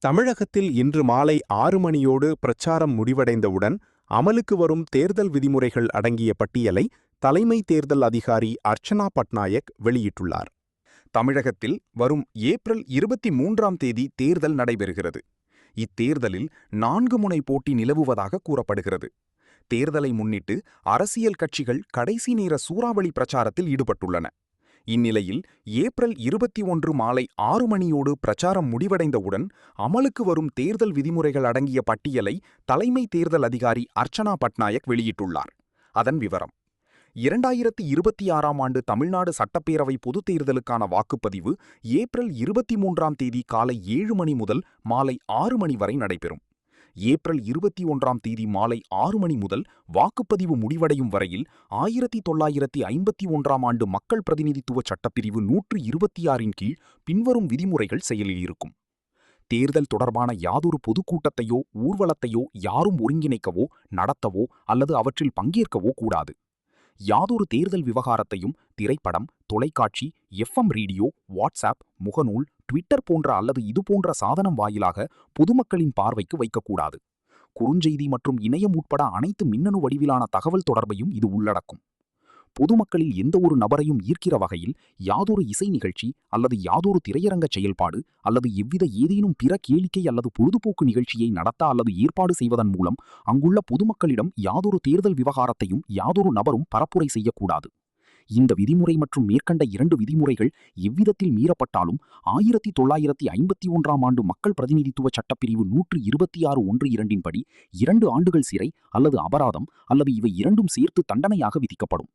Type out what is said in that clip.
தமிழகத்தில் இன்று மாலை 6 மணியோடு பிரச்சாரம் முடிவடைந்தவுடன் அமலுக்கு வரும் தேர்தல் விதிமுறைகள் அடங்கிய பட்டியலை தலைமை தேர்தல் அதிகாரி அர்ச்சனா பட்நாயக் வெளியிட்டுள்ளார். தமிழகத்தில் வரும் ஏப்ரல் 23ஆம் தேதி தேர்தல் நடைபெறுகிறது. இத்தேர்தலில் 4 முனை போட்டி நிலவுவதாக கூறப்படுகிறது. தேர்தலை முன்னிட்டு அரசியல் கட்சிகள் கடைசி நேர சூறாவளி பிரச்சாரத்தில் ஈடுபட்டுள்ளன. இந்நிலையில் ஏப்ரல் 21 மாலை 6 மணியோடு பிரச்சாரம் முடிவடைந்தவுடன் அமலுக்கு வரும் தேர்தல் விதிமுறைகள் அடங்கிய பட்டியலை தலைமை தேர்தல் அதிகாரி அர்ச்சனா பட்நாயக் வெளியிட்டுள்ளார். அதன் விவரம்: 2026ஆம் ஆண்டு தமிழ்நாடு சட்டப்பேரவை பொதுத் தேர்தலுக்கான வாக்குப்பதிவு ஏப்ரல் 23ஆம் தேதி காலை 7 மணி முதல் மாலை 6 மணி வரை நடைபெறும். ஏப்ரல் 21ஆம் தேதி மாலை 6 மணி முதல் வாக்குப்பதிவு முடிவடையும் வரையில் 1951ஆம் ஆண்டு மக்கள் பிரதிநிதித்துவ சட்டப்பிரிவு 126இன் கீழ் பின்வரும் விதிமுறைகள் செயலில் இருக்கும். தேர்தல் தொடர்பான யாதொரு பொதுக்கூட்டத்தையோ ஊர்வலத்தையோ யாரும் ஒருங்கிணைக்கவோ நடத்தவோ அல்லது அவற்றில் பங்கேற்கவோ கூடாது. யாதொரு தேர்தல் விவகாரத்தையும் திரைப்படம், தொலைக்காட்சி, FM ரேடியோ, வாட்ஸ்ஆப், முகநூல், ட்விட்டர் போன்ற அல்லது இதுபோன்ற சாதனம் வாயிலாக பொதுமக்களின் பார்வைக்கு வைக்கக்கூடாது. குறுஞ்செய்தி மற்றும் இணையம் உட்பட அனைத்து மின்னணு வடிவிலான தகவல் தொடர்பையும் இது உள்ளடக்கும். பொதுமக்களில் எந்த ஒரு நபரையும் ஈர்க்கிற வகையில் யாதொரு இசை நிகழ்ச்சி அல்லது யாதொரு திரையரங்க செயல்பாடு அல்லது எவ்வித ஏதேனும் பிற கேளிக்கை அல்லது பொழுதுபோக்கு நிகழ்ச்சியை நடத்த அல்லது ஏற்பாடு செய்வதன் மூலம் அங்குள்ள பொதுமக்களிடம் யாதொரு தேர்தல் விவகாரத்தையும் யாதொரு நபரும் பரப்புரை செய்யக்கூடாது. இந்த விதிமுறை மற்றும் மேற்கண்ட 2 விதிமுறைகள் எவ்விதத்தில் மீறப்பட்டாலும் 1951ஆம் ஆண்டு மக்கள் பிரதிநிதித்துவ சட்டப்பிரிவு 126(1)(2) படி 2 ஆண்டுகள் சிறை அல்லது அபராதம் அல்லது இவை இரண்டும் சேர்த்து தண்டனையாக விதிக்கப்படும்.